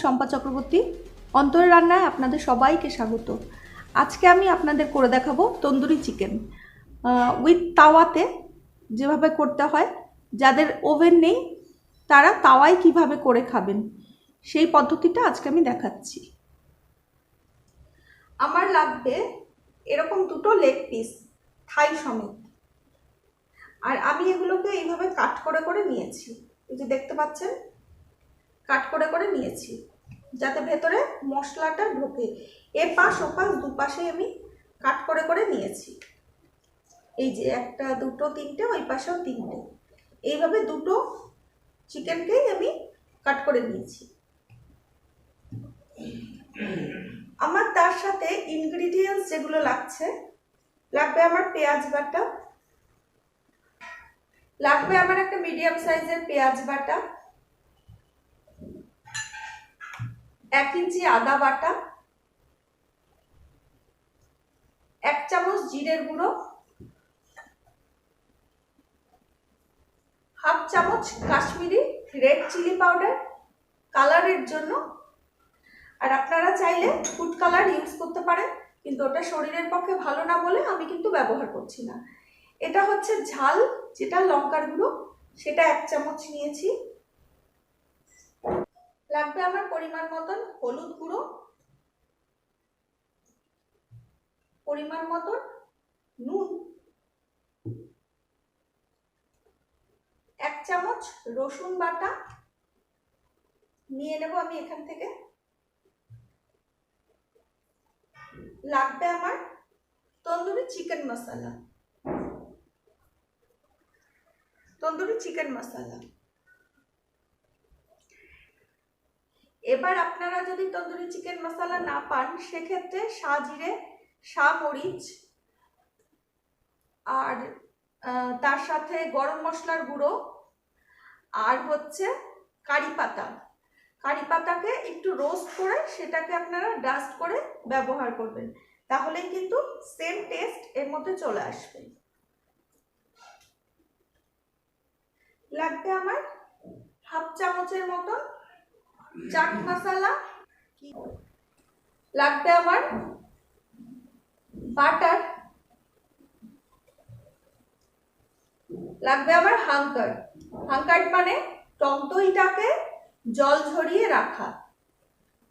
শম্পা চক্রবর্তী। অন্তরের রান্নায় আপনাদের সবাইকে স্বাগত। আজকে আমি আপনাদের করে দেখাবো তন্দুরি চিকেন উইথ তাওয়াতে, যেভাবে করতে হয়। যাদের ওভেন নেই তারা তাওয়ায় কিভাবে করে খাবেন সেই পদ্ধতিটা আজকে আমি দেখাচ্ছি। আমার লাগবে এরকম দুটো লেগ পিস, থাই সমেত। আর আমি এগুলোকে এইভাবে কাট করে করে নিয়েছি, এই যে দেখতে পাচ্ছেন, কাট করে করে নিয়েছি যাতে ভেতরে মশলাটা ঢোকে। এপাশ ওপাশ দুপাশে আমি কাট করে করে নিয়েছি। এই যে একটা, দুটো, তিনটে, ওই পাশেও তিনটে, এইভাবে দুটো চিকেনকেই আমি কাট করে নিয়েছি। আমার তার সাথে ইনগ্রিডিয়েন্টস যেগুলো লাগবে আমার পেঁয়াজ বাটা, লাগবে আমার একটা মিডিয়াম সাইজের পেঁয়াজ বাটা, 1 ইঞ্চি আদা বাটা, 1 চামচ জিরের গুঁড়ো, 1/2 চামচ কাশ্মীরি রেড চিলি পাউডার কালারের জন্য। আর আপনারা চাইলে ফুড কালার ইউজ করতে পারেন, কিন্তু ওটা শরীরের পক্ষে ভালো না বলে আমি কিন্তু ব্যবহার করছি না। এটা হচ্ছে ঝাল, যেটা লঙ্কার গুঁড়ো, সেটা 1 চামচ নিয়েছি। লাগবে আমার পরিমাণ মতন হলুদ গুঁড়ো, পরিমাণ মতন নুন, 1 চামচ রসুন বাটা নিয়ে নেব আমি এখান থেকে। লাগবে আমার তন্দুরি চিকেন মশলা, তন্দুরি চিকেন মশলা। এবার আপনারা যদি তন্দুরি চিকেন মশলা না পান, সেক্ষেত্রে শাহজিরে, শাহমরিচ, আর তার সাথে গরম মশলার গুঁড়ো, আর হচ্ছে কারি পাতা, কারি পাতাকে একটু রোস্ট করে সেটাকে আপনারা ডাস্ট করে ব্যবহার করবেন, তাহলেই কিন্তু সেম টেস্ট এর মধ্যে চলে আসবে। লাগবে আমার 1/2 চামচের মতন চাট মশলা, লাগবে আমার বাটার, লাগবে আমার হাঙ্কার। হাঙ্কার মানে টক দইটাকে জল ঝরিয়ে রাখা।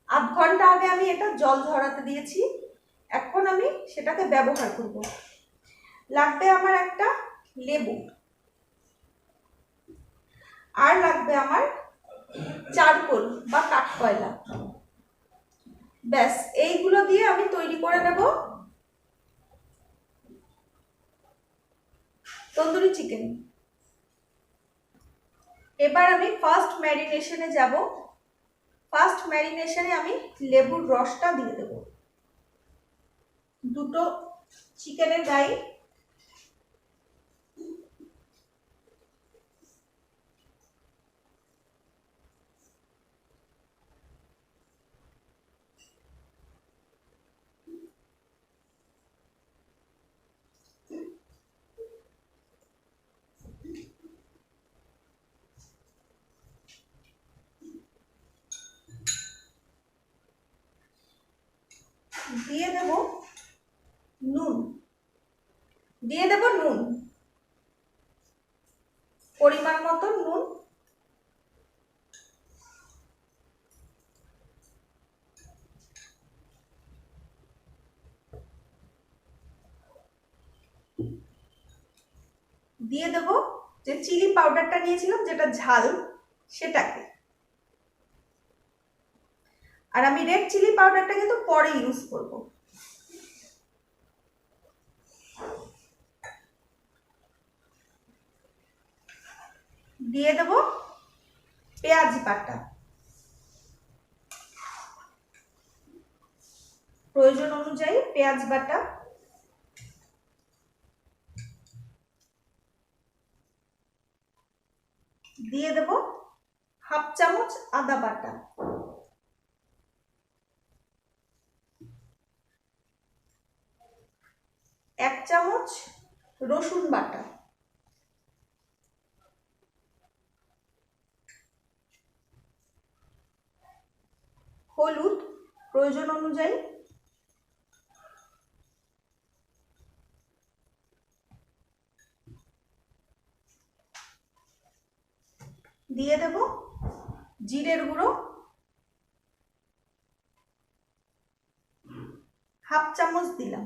1/2 ঘন্টা আগে আমি এটা জল ঝরাতে দিয়েছি, এখন আমি সেটাকে ব্যবহার করব। লাগবে আমার একটা লেবু, আর লাগবে আমার চারকোল বা কাঠকয়লা। ব্যাস, এইগুলো দিয়ে আমি তৈরি করে নেব তন্দুরি চিকেন। এবার আমি ফার্স্ট ম্যারিনেশনে যাব। ফার্স্ট ম্যারিনেশনে আমি লেবুর রসটা দিয়ে দেব দুটো চিকেনের গায়ে। দিয়ে দেব নুন, দিয়ে দেব নুন, পরিমাণ মতো নুন। দিয়ে দেব যে চিলি পাউডারটা নিয়েছিলাম, যেটা ঝাল, সেটাকে। আর আমি রেড চিলি পাউডারটা কিন্তু পরে ইউজ করব। দিয়ে দেব পেঁয়াজ বাটা, প্রয়োজন অনুযায়ী পেঁয়াজ বাটা। দিয়ে দেব 1/2 চামচ আদা বাটা, 1 চামচ রসুন বাটা, হলুদ প্রয়োজন অনুযায়ী, দিয়ে দেব জিরের গুঁড়ো হাফ চামচ দিলাম।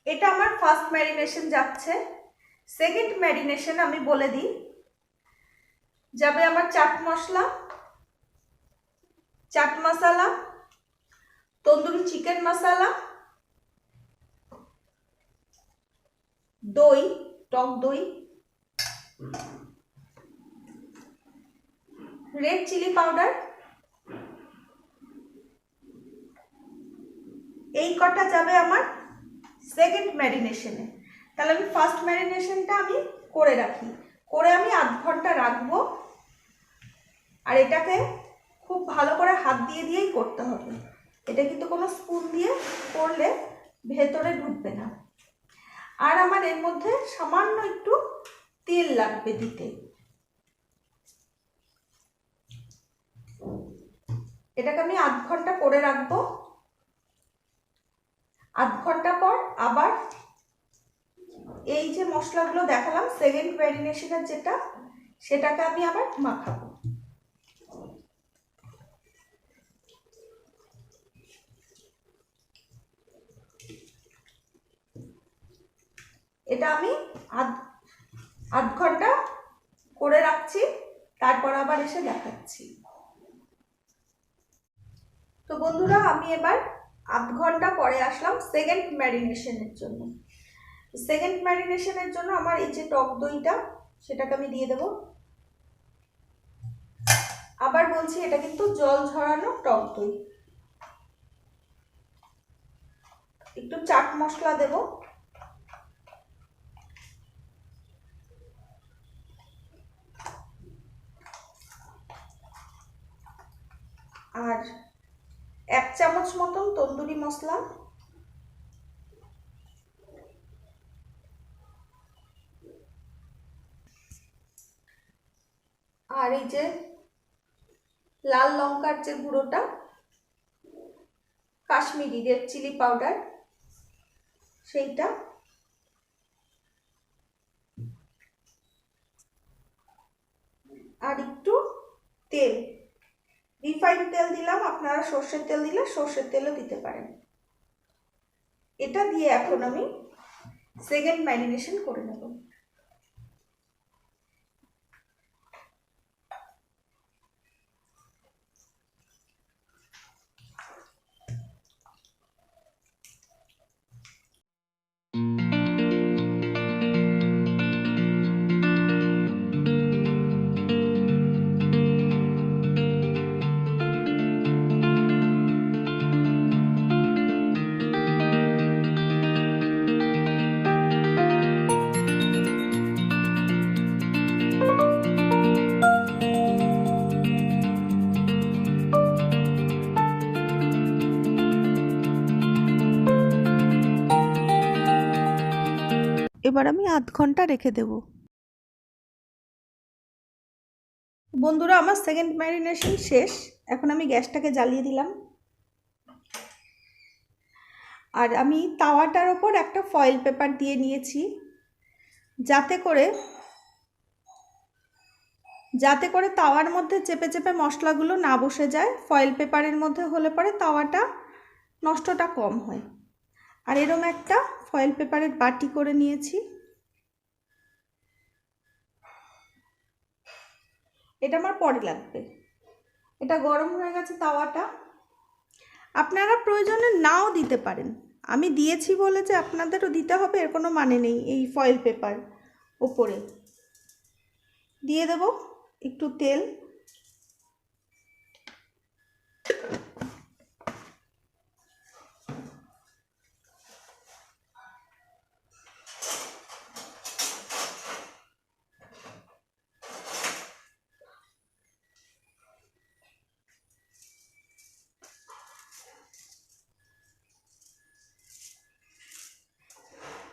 এটা আমার ফার্স্ট ম্যারিনেশন যাচ্ছে। সেকেন্ড ম্যারিনেশন আমি বলে দিই, যাবে আমার চাট মশলা, চাট মশলা, তন্দুরি চিকেন মশলা, দই, টক দই, রেড চিলি পাউডার, এই কটা যাবে আমার সেকেন্ড ম্যারিনেশনে। তাহলে আমি ফার্স্ট ম্যারিনেশনটা আমি করে রাখি, করে আমি আধ ঘন্টা রাখবো। আর এটাকে খুব ভালো করে হাত দিয়ে দিয়েই করতে হবে, এটা কিন্তু কোনো স্পুন দিয়ে করলে ভেতরে ঢুকবে না। আর আমার এর মধ্যে সামান্য একটু তেল লাগবে দিতে। এটাকে আমি আধ ঘন্টা করে রাখবো। আধ ঘন্টা পর আবার এই যে মশলাগুলো দেখালাম সেকেন্ড ম্যারিনেশনের যেটা, সেটাকে আমি আবার মাখাবো। এটা আমি আধ ঘন্টা করে রাখছি, তারপর আবার এসে দেখাচ্ছি। তো বন্ধুরা, আমি এবার আধ ঘন্টা পরে আসলাম সেকেন্ড ম্যারিনেশনের জন্য। সেকেন্ড ম্যারিনেশনের জন্য আমার এই যে টক দইটা, সেটাকে আমি দিয়ে দেব। আবার বলছি, এটা কিন্তু জল ঝরানো টক দই। একটু চাট মশলা দেব, আর 1 চামচ মতন তন্দুরি মশলা, আর এই যে লাল লঙ্কার যে গুঁড়োটা, কাশ্মীরি রেড চিলি পাউডার, সেইটা, আর একটু তেল, রিফাইন্ড তেল দিলাম, আপনারা সর্ষের তেল দিলে সর্ষের তেলও দিতে পারেন। এটা দিয়ে এখন আমি সেকেন্ড ম্যারিনেশন করে নেব। এবার আমি আধ ঘন্টা রেখে দেব। বন্ধুরা, আমার সেকেন্ড ম্যারিনেশন শেষ। এখন আমি গ্যাসটাকে জ্বালিয়ে দিলাম, আর আমি তাওয়াটার ওপর একটা ফয়েল পেপার দিয়ে নিয়েছি, যাতে করে তাওয়ার মধ্যে চেপে চেপে মশলাগুলো না বসে যায়। ফয়েল পেপারের মধ্যে হলে পরে তাওয়াটা নষ্টটা কম হয়। আর এরকম একটা ফয়েল পেপারের বাটি করে নিয়েছি। এটা আমার পরে লাগবে। এটা গরম হয়ে গেছে তাওয়াটা, আপনারা প্রয়োজনে নাও দিতে পারেন। আমি দিয়েছি বলে যে আপনাদেরও দিতে হবে এর কোনো মানে নেই। এই ফয়েল পেপার ওপরে দিয়ে দেব একটু তেল,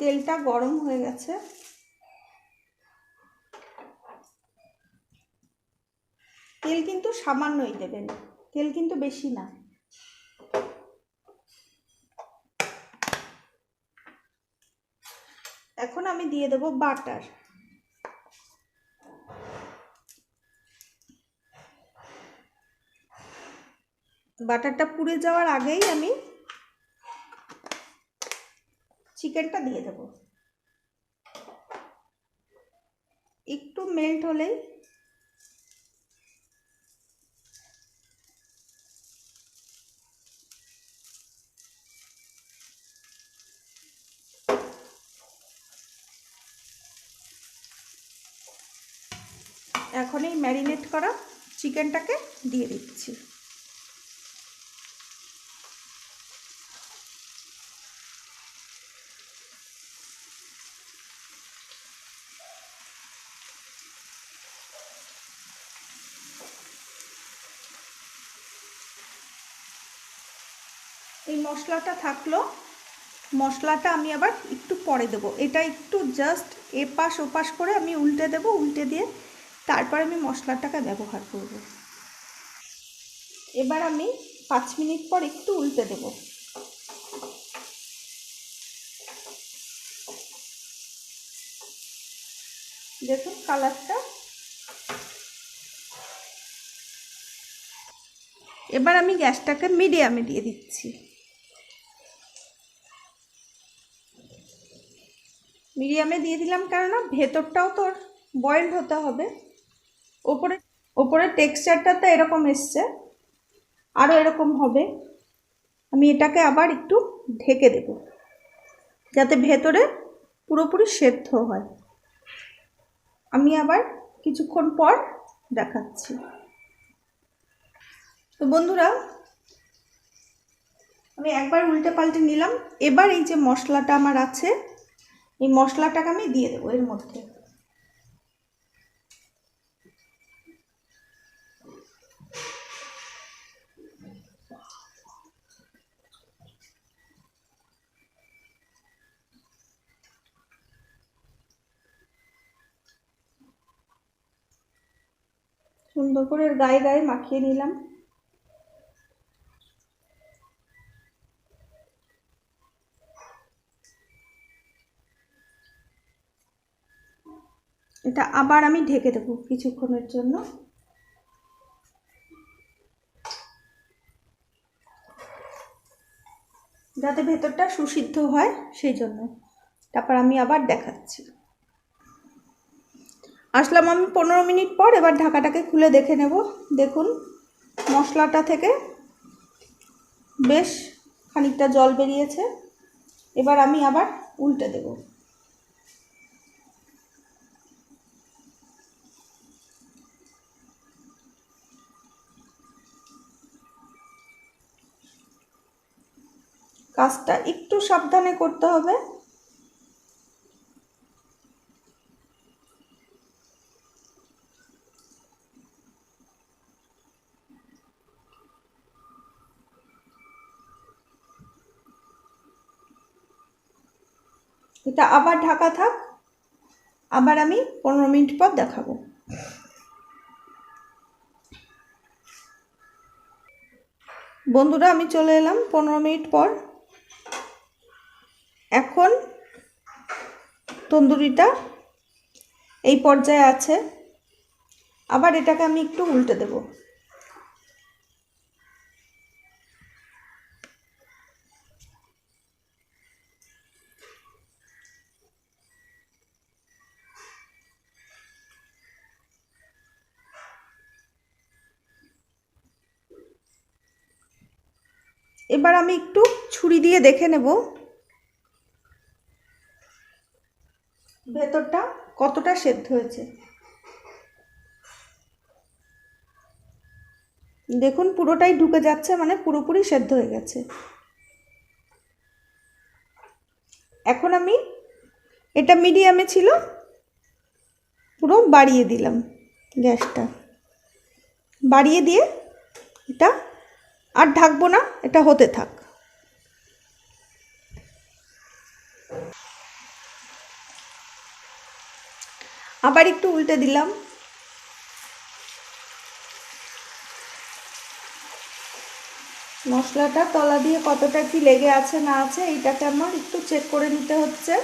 তেলটা গরম হয়ে গেছে। তেল কিন্তু সামান্যই দেবেন, তেল কিন্তু বেশি না। এখন আমি দিয়ে দেব বাটার। বাটারটা পুড়ে যাওয়ার আগেই আমি চিকেনটা দিয়ে দেব। একটু মেল্ট হলেই এখন এই ম্যারিনেট করা চিকেনটাকে দিয়ে দিচ্ছি। এই মশলাটা থাকলো, মশলাটা আমি আবার একটু পরে দেবো। এটা একটু জাস্ট এপাশ ওপাশ করে আমি উল্টে দেব, উল্টে দিয়ে তারপর আমি মশলাটাকে ব্যবহার করব। এবার আমি 5 মিনিট পর একটু উল্টে দেব। দেখুন কালারটা। এবার আমি গ্যাসটাকে মিডিয়ামে দিয়ে দিচ্ছি। মিডিয়ামে দিয়ে দিলাম কেননা ভেতরটাও তোর বয়েলড হতে হবে। ওপরে টেক্সচারটা তো এরকম এসছে, আরও এরকম হবে। আমি এটাকে আবার একটু ঢেকে দেব যাতে ভেতরে পুরোপুরি সেদ্ধ হয়। আমি আবার কিছুক্ষণ পর দেখাচ্ছি। তো বন্ধুরা, আমি একবার উল্টে পাল্টে নিলাম। এবার এই যে মশলাটা আমার আছে, এই মশলাটাকে আমি দিয়ে দেবো এর মধ্যে। সুন্দর করে গায়ে গায়ে মাখিয়ে নিলাম। এটা আবার আমি ঢেকে দেবো কিছুক্ষণের জন্য। যাতে ভেতরটা সুসিদ্ধ হয় সেই জন্য। তারপর আমি আবার দেখাচ্ছি। আসলাম আমি 15 মিনিট পর। এবার ঢাকাটাকে খুলে দেখে নেব। দেখুন মশলাটা থেকে বেশ খানিকটা জল বেরিয়েছে। এবার আমি আবার উল্টে দেব। কাজটা একটু সাবধানে করতে হবে। এটা আবার ঢাকা থাক। আবার আমি 15 মিনিট পর দেখাবো। বন্ধুরা, আমি চলে এলাম 15 মিনিট পর। এখন তন্দুরিটা এই পর্যায়ে আছে। আবার এটাকে আমি একটু উল্টে দেব। এবার আমি একটু ছুরি দিয়ে দেখে নেব ভেতরটা কতটা সেদ্ধ হয়েছে। দেখুন পুরোটাই ঢুকে যাচ্ছে, মানে পুরোপুরি সেদ্ধ হয়ে গেছে। এখন আমি, এটা মিডিয়ামে ছিল, পুরো বাড়িয়ে দিলাম গ্যাসটা। বাড়িয়ে দিয়ে এটা আর ঢাকবো না, এটা হতে থাক। আবার একটু উল্টে দিলাম। মশলাটা তলা দিয়ে কতটা কি লেগে আছে না আছে এইটাকে আমার একটু চেক করে নিতে হচ্ছে।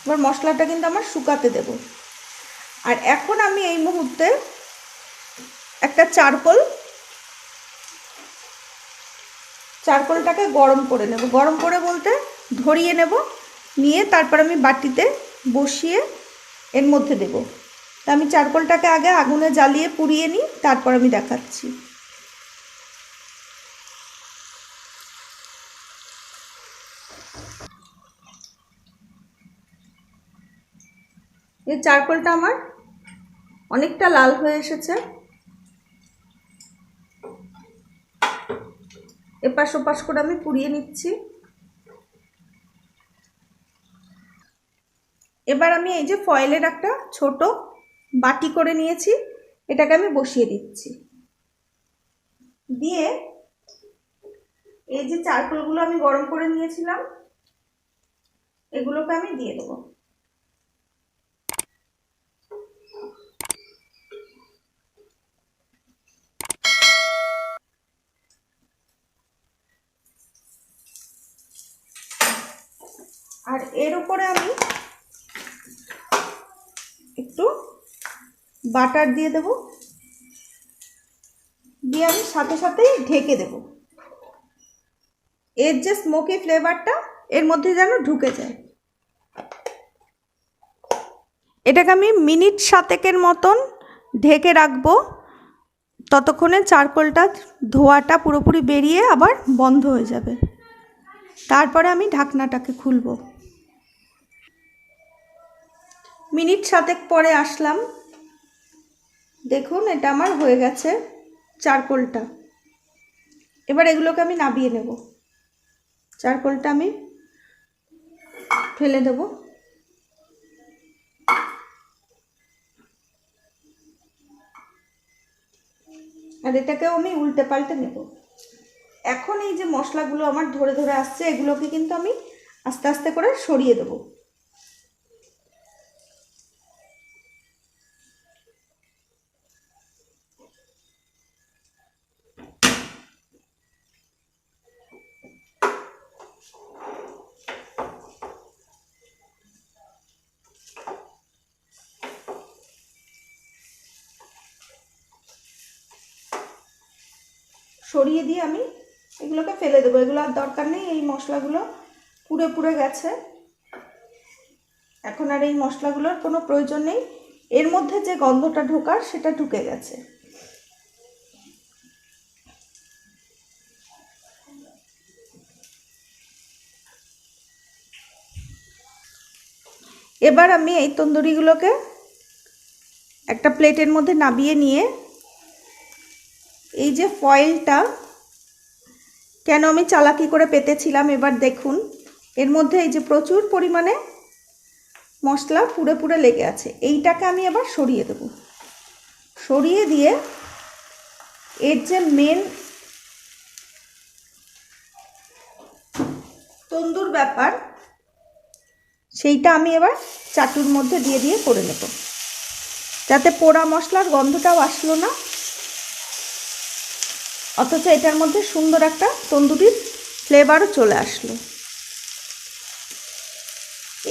এবার মশলাটা কিন্তু আমার শুকাতে দেব। আর এখন আমি এই মুহূর্তে একটা চারকোলটাকে গরম করে নেব। গরম করে বলতে ধরিয়ে নেব, নিয়ে তারপর আমি বাটিতে বসিয়ে এর মধ্যে দেব। তা আমি চারকোলটাকে আগে আগুনে জ্বালিয়ে পুড়িয়ে নিই, তারপর আমি দেখাচ্ছি। এই চারকোলটা আমার অনেকটা লাল হয়ে এসেছে। এপাশ ওপাশ করে আমি পুড়িয়ে নিচ্ছি। এবার আমি এই যে ফয়েলের একটা ছোট বাটি করে নিয়েছি, এটাকে আমি বসিয়ে দিচ্ছি। দিয়ে এই যে চারকোলগুলো আমি গরম করে নিয়েছিলাম এগুলোকে আমি দিয়ে দেবো। আর এর উপরে আমি একটু বাটার দিয়ে দেব, দিয়ে আমি সাথে সাথেই ঢেকে দেব। এর যে স্মোকি ফ্লেভারটা এর মধ্যে যেন ঢুকে যায়। এটাকে আমি মিনিট 7 মতন ঢেকে রাখবো, ততক্ষণে চারকোলটা ধোঁয়াটা পুরোপুরি বেরিয়ে আবার বন্ধ হয়ে যাবে। তারপরে আমি ঢাকনাটাকে খুলব। মিনিট 7 পরে আসলাম, দেখুন এটা আমার হয়ে গেছে চারকোলটা। এবার এগুলোকে আমি নামিয়ে নেব। চারকোলটা আমি ফেলে দেব। আর এটাকেও আমি উল্টে পাল্টে নেব। এখন এই যে মশলাগুলো আমার ধরে ধরে আসছে এগুলোকে কিন্তু আমি আস্তে আস্তে করে সরিয়ে দেব। সরিয়ে দিয়ে আমি এগুলোকে ফেলে দেবো। এগুলো আর দরকার নেই, এই মশলাগুলো পুড়ে পুড়ে গেছে। এখন আর এই মশলাগুলোর কোনো প্রয়োজন নেই। এর মধ্যে যে গন্ধটা ঢোকার সেটা ঢুকে গেছে। এবার আমি এই তন্দুরিগুলোকে একটা প্লেটের মধ্যে নামিয়ে নিয়ে এই যে ফয়েলটা কেন আমি চালাকি করে পেতেছিলাম, এবার দেখুন এর মধ্যে এই যে প্রচুর পরিমাণে মশলা পুড়ে পুড়ে লেগে আছে। এইটাকে আমি আবার সরিয়ে দেব। সরিয়ে দিয়ে এর যে মেন তন্দুর ব্যাপার সেইটা আমি এবার চাটুর মধ্যে দিয়ে দিয়ে করে নেব, যাতে পোড়া মশলার গন্ধটাও আসলো না, অথচ এটার মধ্যে সুন্দর একটা তন্দুরির ফ্লেভারও চলে আসলো।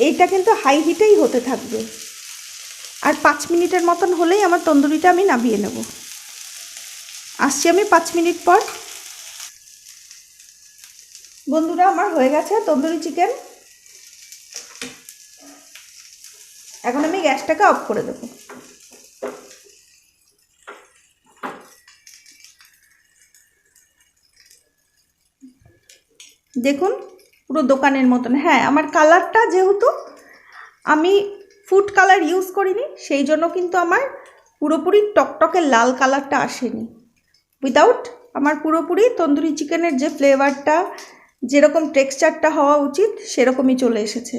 এইটা কিন্তু হাই হিটেই হতে থাকবে। আর 5 মিনিটের মতন হলেই আমার তন্দুরিটা আমি নামিয়ে নেব। আসছি আমি 5 মিনিট পর। বন্ধুরা আমার হয়ে গেছে তন্দুরি চিকেন। এখন আমি গ্যাসটাকে অফ করে দেব। দেখুন পুরো দোকানের মতন। হ্যাঁ, আমার কালারটা যেহেতু আমি ফুড কালার ইউজ করিনি সেই জন্য কিন্তু আমার পুরোপুরি টকটকে লাল কালারটা আসেনি। উইদাউট আমার পুরোপুরি তন্দুরি চিকেনের যে ফ্লেভারটা, যেরকম টেক্সচারটা হওয়া উচিত সেরকমই চলে এসেছে।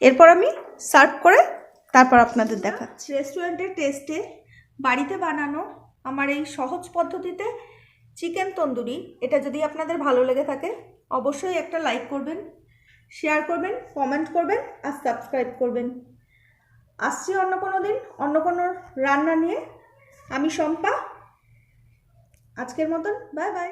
এরপর আমি সার্ভ করে তারপর আপনাদের দেখাচ্ছি। রেস্টুরেন্টের টেস্টে বাড়িতে বানানো আমার এই সহজ পদ্ধতিতে চিকেন তন্দুরি, এটা যদি আপনাদের ভালো লেগে থাকে অবশ্যই একটা লাইক করবেন, শেয়ার করবেন, কমেন্ট করবেন আর সাবস্ক্রাইব করবেন। আসছি অন্য কোনো দিন অন্য কোনো রান্না নিয়ে। আমি শম্পা। আজকের মতন বাই বাই।